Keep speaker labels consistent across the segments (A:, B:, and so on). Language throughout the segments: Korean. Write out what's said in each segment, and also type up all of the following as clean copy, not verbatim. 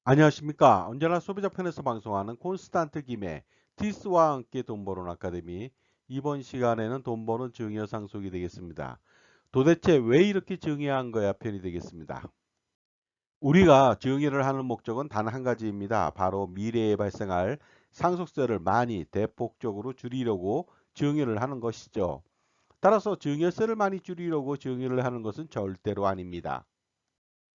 A: 안녕하십니까. 언제나 소비자 편에서 방송하는 콘스탄트 김의 티스와 함께 돈 버는 아카데미. 이번 시간에는 돈 버는 증여 상속이 되겠습니다. 도대체 왜 이렇게 증여한 거야 편이 되겠습니다. 우리가 증여를 하는 목적은 단 한 가지입니다. 바로 미래에 발생할 상속세를 많이 대폭적으로 줄이려고 증여를 하는 것이죠. 따라서 증여세를 많이 줄이려고 증여를 하는 것은 절대로 아닙니다.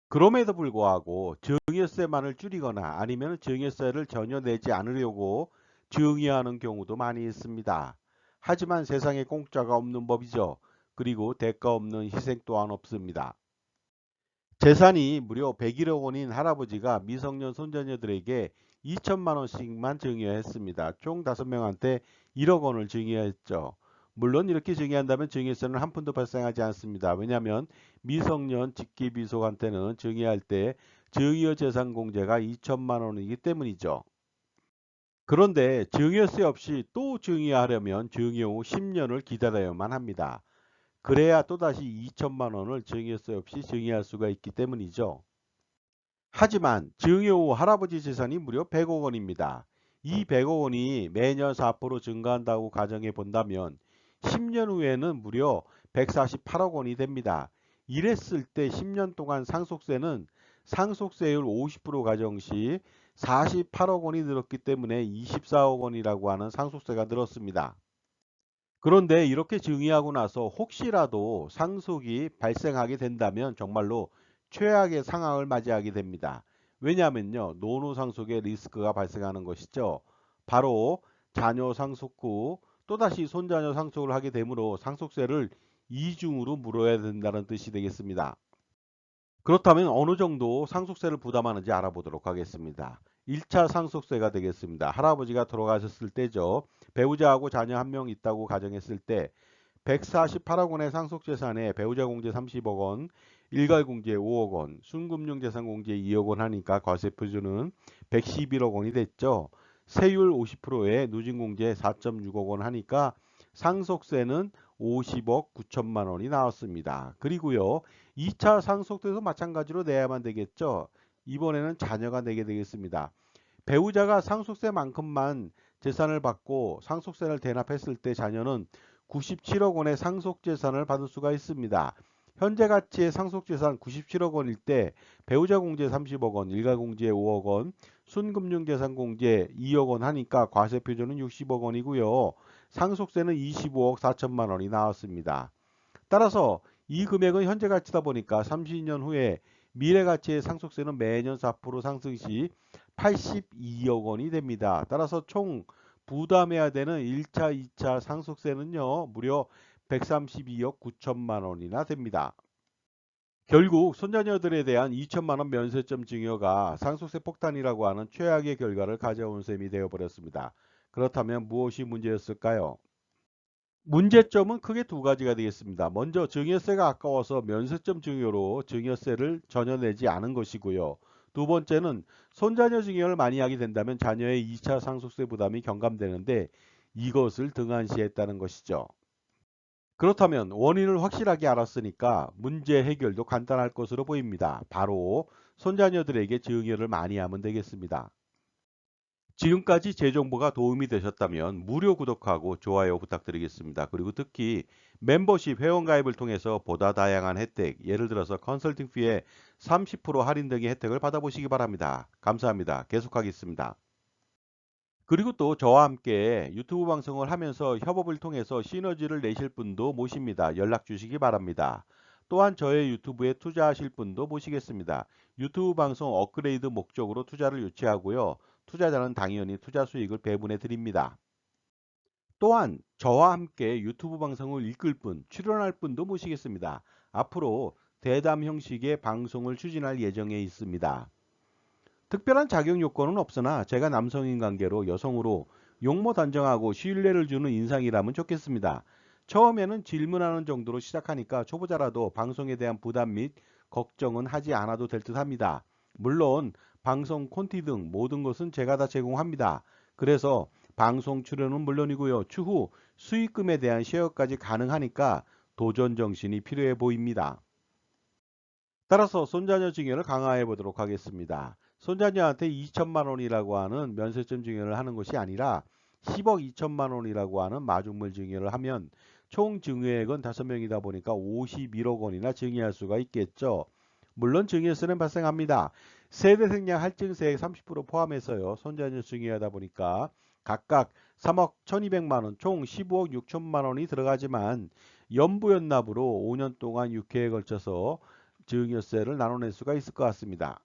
A: 그럼에도 불구하고 증여세만을 줄이거나 아니면 증여세를 전혀 내지 않으려고 증여하는 경우도 많이 있습니다. 하지만 세상에 공짜가 없는 법이죠. 그리고 대가 없는 희생 또한 없습니다. 재산이 무려 101억 원인 할아버지가 미성년 손자녀들에게 2천만 원씩만 증여했습니다. 총 5명한테 1억 원을 증여했죠. 물론 이렇게 증여한다면 증여세는 한 푼도 발생하지 않습니다. 왜냐하면 미성년 직계비속한테는 증여할 때 증여재산공제가 2천만 원이기 때문이죠. 그런데 증여세 없이 또 증여하려면 증여 후 10년을 기다려야만 합니다. 그래야 또다시 2천만 원을 증여세 없이 증여할 수가 있기 때문이죠. 하지만 증여 후 할아버지 재산이 무려 100억 원입니다. 이 100억 원이 매년 4% 증가한다고 가정해 본다면 10년 후에는 무려 148억 원이 됩니다. 이랬을 때 10년 동안 상속세는 상속세율 50% 가정 시 48억 원이 늘었기 때문에 24억 원이라고 하는 상속세가 늘었습니다. 그런데 이렇게 증의하고 나서 혹시라도 상속이 발생하게 된다면 정말로 최악의 상황을 맞이하게 됩니다. 왜냐하면요, 노노 상속의 리스크가 발생하는 것이죠. 바로 자녀 상속 후 또다시 손자녀 상속을 하게 되므로 상속세를 이중으로 물어야 된다는 뜻이 되겠습니다. 그렇다면 어느 정도 상속세를 부담하는지 알아보도록 하겠습니다. 1차 상속세가 되겠습니다. 할아버지가 돌아가셨을 때죠. 배우자하고 자녀 한 명 있다고 가정했을 때 148억 원의 상속재산에 배우자 공제 30억 원, 일갈 공제 5억 원, 순금융재산 공제 2억 원 하니까 과세 표준은 111억 원이 됐죠. 세율 50%에 누진공제 4.6억 원 하니까 상속세는 50억 9천만 원이 나왔습니다. 그리고요, 2차 상속세도 마찬가지로 내야만 되겠죠. 이번에는 자녀가 내게 되겠습니다. 배우자가 상속세만큼만 재산을 받고 상속세를 대납했을 때 자녀는 97억 원의 상속재산을 받을 수가 있습니다. 현재 가치의 상속재산 97억 원일 때 배우자 공제 30억 원, 일가 공제 5억 원, 순금융재산 공제 2억 원 하니까 과세 표준은 60억 원이고요. 상속세는 25억 4천만 원이 나왔습니다. 따라서 이 금액은 현재 가치다 보니까 30년 후에 미래 가치의 상속세는 매년 4% 상승 시 82억 원이 됩니다. 따라서 총 부담해야 되는 1차, 2차 상속세는요, 무려 132억 9천만 원이나 됩니다. 결국 손자녀들에 대한 2천만 원 면세점 증여가 상속세 폭탄이라고 하는 최악의 결과를 가져온 셈이 되어버렸습니다. 그렇다면 무엇이 문제였을까요? 문제점은 크게 두 가지가 되겠습니다. 먼저 증여세가 아까워서 면세점 증여로 증여세를 전혀 내지 않은 것이고요. 두 번째는 손자녀 증여를 많이 하게 된다면 자녀의 2차 상속세 부담이 경감되는데 이것을 등한시했다는 것이죠. 그렇다면 원인을 확실하게 알았으니까 문제 해결도 간단할 것으로 보입니다. 바로 손자녀들에게 증여를 많이 하면 되겠습니다. 지금까지 제 정보가 도움이 되셨다면 무료 구독하고 좋아요 부탁드리겠습니다. 그리고 특히 멤버십 회원가입을 통해서 보다 다양한 혜택, 예를 들어서 컨설팅 피에 30% 할인 등의 혜택을 받아보시기 바랍니다. 감사합니다. 계속하겠습니다. 그리고 또 저와 함께 유튜브 방송을 하면서 협업을 통해서 시너지를 내실 분도 모십니다. 연락 주시기 바랍니다. 또한 저의 유튜브에 투자하실 분도 모시겠습니다. 유튜브 방송 업그레이드 목적으로 투자를 유치하고요. 투자자는 당연히 투자 수익을 배분해 드립니다. 또한 저와 함께 유튜브 방송을 이끌 분, 출연할 분도 모시겠습니다. 앞으로 대담 형식의 방송을 추진할 예정에 있습니다. 특별한 자격 요건은 없으나 제가 남성인 관계로 여성으로 용모 단정하고 신뢰를 주는 인상이라면 좋겠습니다. 처음에는 질문하는 정도로 시작하니까 초보자라도 방송에 대한 부담 및 걱정은 하지 않아도 될 듯 합니다. 물론 방송 콘티 등 모든 것은 제가 다 제공합니다. 그래서 방송 출연은 물론이고요. 추후 수익금에 대한 쉐어까지 가능하니까 도전 정신이 필요해 보입니다. 따라서 손자녀 증여를 강화해 보도록 하겠습니다. 손자녀한테 2천만 원이라고 하는 면세점 증여를 하는 것이 아니라 10억 2천만 원이라고 하는 마중물 증여를 하면 총 증여액은 5명이다 보니까 51억 원이나 증여할 수가 있겠죠. 물론 증여세는 발생합니다. 세대 생략 할증세액 30% 포함해서요. 손자녀 증여하다 보니까 각각 3억 1200만 원, 총 15억 6천만 원이 들어가지만 연부연납으로 5년 동안 6회에 걸쳐서 증여세를 나눠낼 수가 있을 것 같습니다.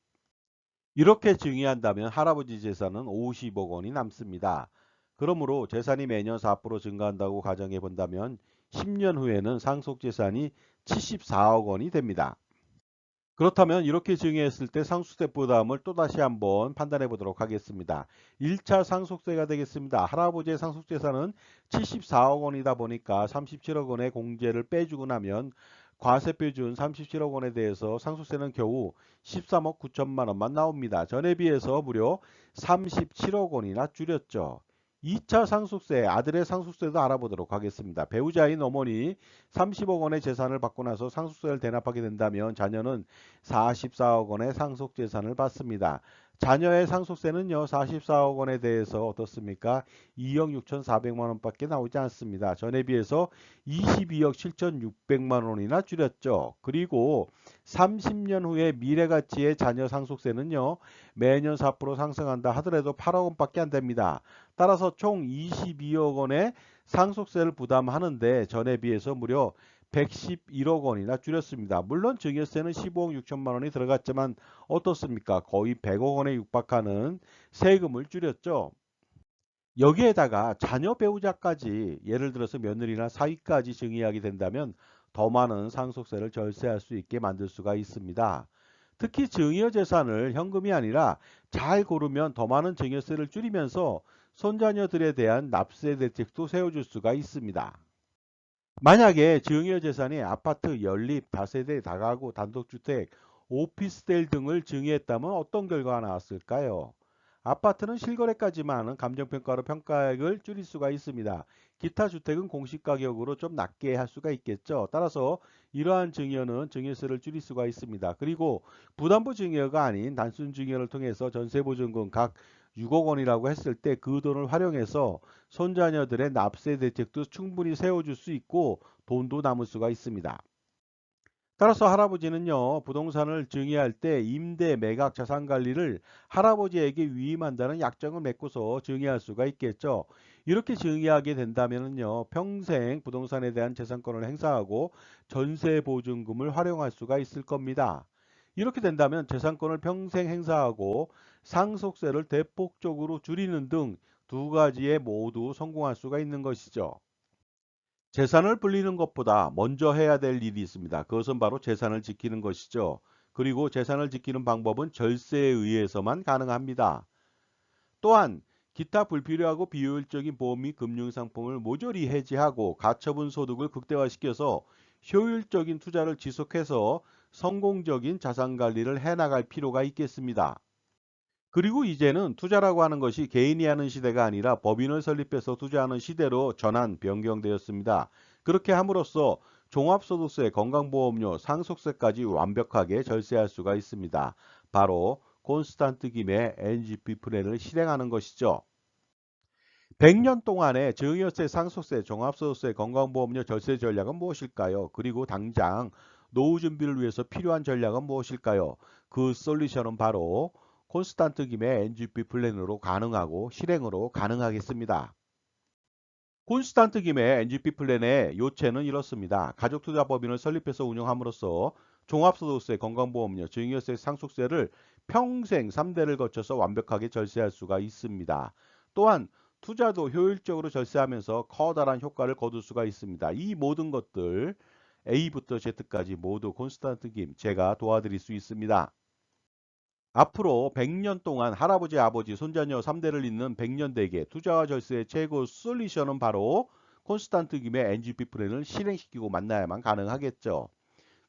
A: 이렇게 증여한다면 할아버지 재산은 50억 원이 남습니다. 그러므로 재산이 매년 4% 증가한다고 가정해 본다면 10년 후에는 상속재산이 74억 원이 됩니다. 그렇다면 이렇게 증여했을 때 상속세 부담을 또다시 한번 판단해 보도록 하겠습니다. 1차 상속세가 되겠습니다. 할아버지의 상속재산은 74억 원이다 보니까 37억 원의 공제를 빼주고 나면 과세표준 37억 원에 대해서 상속세는 겨우 13억 9천만 원만 나옵니다. 전에 비해서 무려 37억 원이나 줄였죠. 2차 상속세, 아들의 상속세도 알아보도록 하겠습니다. 배우자인 어머니 30억 원의 재산을 받고 나서 상속세를 대납하게 된다면 자녀는 44억 원의 상속재산을 받습니다. 자녀의 상속세는요, 44억 원에 대해서 어떻습니까? 2억 6,400만 원밖에 나오지 않습니다. 전에 비해서 22억 7,600만 원이나 줄였죠. 그리고 30년 후에 미래가치의 자녀 상속세는요, 매년 4% 상승한다 하더라도 8억 원밖에 안 됩니다. 따라서 총 22억 원의 상속세를 부담하는데 전에 비해서 무려 111억 원이나 줄였습니다. 물론 증여세는 15억 6천만 원이 들어갔지만 어떻습니까? 거의 100억 원에 육박하는 세금을 줄였죠. 여기에다가 자녀 배우자까지 예를 들어서 며느리나 사위까지 증여하게 된다면 더 많은 상속세를 절세할 수 있게 만들 수가 있습니다. 특히 증여 재산을 현금이 아니라 잘 고르면 더 많은 증여세를 줄이면서 손자녀들에 대한 납세 대책도 세워줄 수가 있습니다. 만약에 증여 재산이 아파트, 연립, 다세대, 다가구, 단독주택, 오피스텔 등을 증여했다면 어떤 결과가 나왔을까요? 아파트는 실거래까지만 하는 감정평가로 평가액을 줄일 수가 있습니다. 기타 주택은 공시가격으로 좀 낮게 할 수가 있겠죠. 따라서 이러한 증여는 증여세를 줄일 수가 있습니다. 그리고 부담부 증여가 아닌 단순 증여를 통해서 전세보증금 각 6억 원이라고 했을 때 그 돈을 활용해서 손자녀들의 납세 대책도 충분히 세워줄 수 있고 돈도 남을 수가 있습니다. 따라서 할아버지는요, 부동산을 증여할 때 임대, 매각, 자산 관리를 할아버지에게 위임한다는 약정을 맺고서 증여할 수가 있겠죠. 이렇게 증여하게 된다면요, 평생 부동산에 대한 재산권을 행사하고 전세 보증금을 활용할 수가 있을 겁니다. 이렇게 된다면 재산권을 평생 행사하고 상속세를 대폭적으로 줄이는 등 두 가지에 모두 성공할 수가 있는 것이죠. 재산을 불리는 것보다 먼저 해야 될 일이 있습니다. 그것은 바로 재산을 지키는 것이죠. 그리고 재산을 지키는 방법은 절세에 의해서만 가능합니다. 또한 기타 불필요하고 비효율적인 보험 및 금융상품을 모조리 해지하고 가처분 소득을 극대화시켜서 효율적인 투자를 지속해서 성공적인 자산 관리를 해나갈 필요가 있겠습니다. 그리고 이제는 투자라고 하는 것이 개인이 하는 시대가 아니라 법인을 설립해서 투자하는 시대로 변경되었습니다. 그렇게 함으로써 종합소득세, 건강보험료, 상속세까지 완벽하게 절세할 수가 있습니다. 바로 콘스탄트 김의 NGP 플랜을 실행하는 것이죠. 100년 동안의 증여세, 상속세, 종합소득세, 건강보험료 절세 전략은 무엇일까요? 그리고 당장 노후 준비를 위해서 필요한 전략은 무엇일까요? 그 솔루션은 바로 콘스탄트 김의 NGP 플랜으로 가능하고 실행으로 가능하겠습니다. 콘스탄트 김의 NGP 플랜의 요체는 이렇습니다. 가족투자법인을 설립해서 운영함으로써 종합소득세, 건강보험료, 증여세, 상속세를 평생 3대를 거쳐서 완벽하게 절세할 수가 있습니다. 또한 투자도 효율적으로 절세하면서 커다란 효과를 거둘 수가 있습니다. 이 모든 것들 A부터 Z까지 모두 콘스탄트 김 제가 도와드릴 수 있습니다. 앞으로 100년 동안 할아버지, 아버지, 손자녀 3대를 잇는 100년 대계 투자와 절세의 최고 솔루션은 바로 콘스탄트 김의 NGP 플랜을 실행시키고 만나야만 가능하겠죠.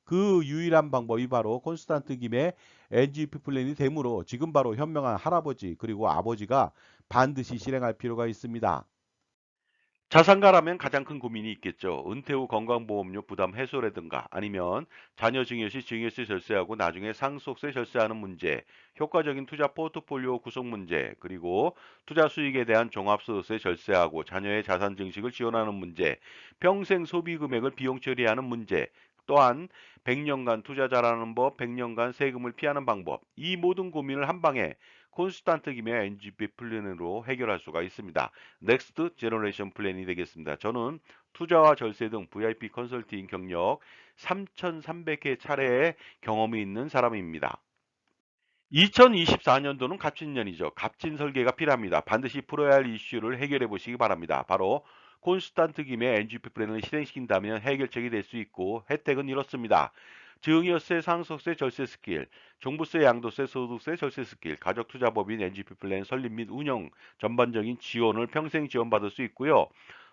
A: 그 유일한 방법이 바로 콘스탄트 김의 NGP 플랜이 되므로 지금 바로 현명한 할아버지 그리고 아버지가 반드시 실행할 필요가 있습니다. 자산가라면 가장 큰 고민이 있겠죠. 은퇴 후 건강보험료 부담 해소라든가 아니면 자녀 증여 시 증여세 절세하고 나중에 상속세 절세하는 문제, 효과적인 투자 포트폴리오 구성 문제, 그리고 투자 수익에 대한 종합소득세 절세하고 자녀의 자산 증식을 지원하는 문제, 평생 소비 금액을 비용 처리하는 문제, 또한 100년간 투자 잘하는 법, 100년간 세금을 피하는 방법, 이 모든 고민을 한 방에 콘스탄트 김의 NGP 플랜으로 해결할 수가 있습니다. 넥스트 제너레이션 플랜이 되겠습니다. 저는 투자와 절세 등 VIP 컨설팅 경력 3,300회 차례의 경험이 있는 사람입니다. 2024년도는 갑진년이죠. 갑진 설계가 필요합니다. 반드시 풀어야 할 이슈를 해결해 보시기 바랍니다. 바로 콘스탄트 김의 NGP 플랜을 실행시킨다면 해결책이 될 수 있고 혜택은 이렇습니다. 증여세, 상속세, 절세 스킬, 종부세, 양도세, 소득세, 절세 스킬, 가족투자법인 NGP 플랜 설립 및 운영 전반적인 지원을 평생 지원받을 수 있고요.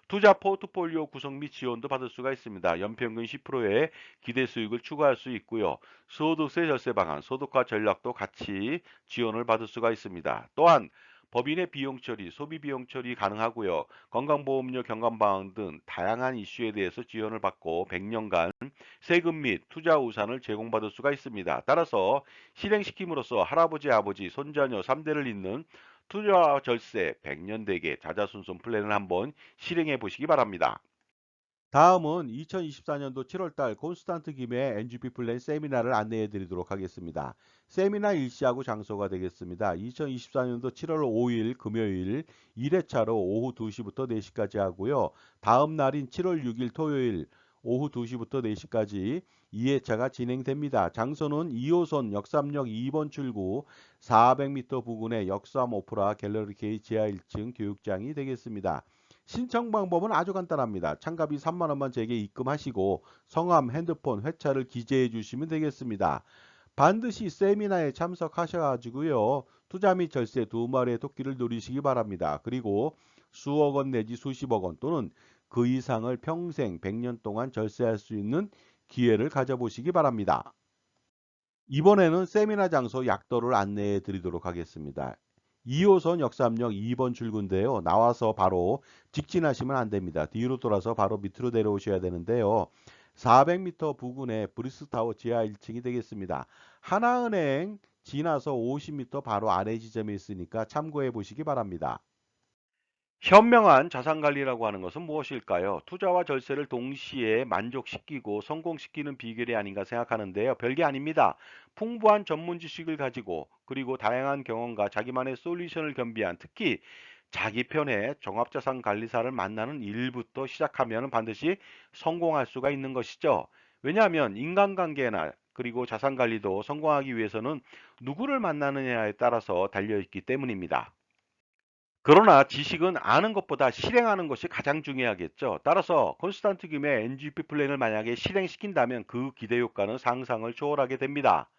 A: 투자 포트폴리오 구성 및 지원도 받을 수가 있습니다. 연평균 10%의 기대 수익을 추가할 수 있고요. 소득세 절세 방안, 소득화 전략도 같이 지원을 받을 수가 있습니다. 또한 법인의 비용 처리, 소비 비용 처리 가능하고요. 건강보험료 경감 방안 등 다양한 이슈에 대해서 지원을 받고 100년간 세금 및 투자 우산을 제공받을 수가 있습니다. 따라서 실행시킴으로써 할아버지, 아버지, 손자녀 3대를 잇는 투자와 절세 100년 대계 자자손손 플랜을 한번 실행해 보시기 바랍니다. 다음은 2024년도 7월달 콘스탄트 김의 NGP 플랜 세미나를 안내해 드리도록 하겠습니다. 세미나 일시하고 장소가 되겠습니다. 2024년도 7월 5일 금요일 1회차로 오후 2시부터 4시까지 하고요. 다음 날인 7월 6일 토요일 오후 2시부터 4시까지 2회차가 진행됩니다. 장소는 2호선 역삼역 2번 출구 400m 부근의 역삼 오프라 갤러리 K 지하 1층 교육장이 되겠습니다. 신청 방법은 아주 간단합니다. 참가비 3만 원만 제게 입금하시고 성함, 핸드폰, 회차를 기재해 주시면 되겠습니다. 반드시 세미나에 참석하셔가지고요. 투자 및 절세 두 마리의 토끼를 누리시기 바랍니다. 그리고 수억 원 내지 수십억 원 또는 그 이상을 평생 100년 동안 절세할 수 있는 기회를 가져보시기 바랍니다. 이번에는 세미나 장소 약도를 안내해 드리도록 하겠습니다. 2호선 역삼역 2번 출구인데요. 나와서 바로 직진하시면 안 됩니다. 뒤로 돌아서 바로 밑으로 내려오셔야 되는데요. 400m 부근에 브리스타워 지하 1층이 되겠습니다. 하나은행 지나서 50m 바로 아래 지점에 있으니까 참고해 보시기 바랍니다. 현명한 자산관리라고 하는 것은 무엇일까요? 투자와 절세를 동시에 만족시키고 성공시키는 비결이 아닌가 생각하는데요. 별게 아닙니다. 풍부한 전문 지식을 가지고 그리고 다양한 경험과 자기만의 솔루션을 겸비한 특히 자기 편의 종합자산관리사를 만나는 일부터 시작하면 반드시 성공할 수가 있는 것이죠. 왜냐하면 인간관계나 그리고 자산관리도 성공하기 위해서는 누구를 만나느냐에 따라서 달려있기 때문입니다. 그러나 지식은 아는 것보다 실행하는 것이 가장 중요하겠죠. 따라서 콘스탄트 김의 NGP 플랜을 만약에 실행시킨다면 그 기대 효과는 상상을 초월하게 됩니다.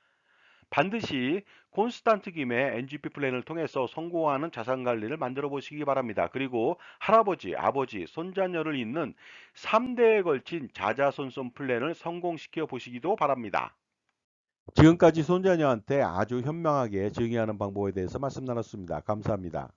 A: 반드시 콘스탄트 김의 NGP 플랜을 통해서 성공하는 자산 관리를 만들어 보시기 바랍니다. 그리고 할아버지, 아버지, 손자녀를 잇는 3대에 걸친 자자손손 플랜을 성공시켜 보시기도 바랍니다. 지금까지 손자녀한테 아주 현명하게 증여하는 방법에 대해서 말씀 나눴습니다. 감사합니다.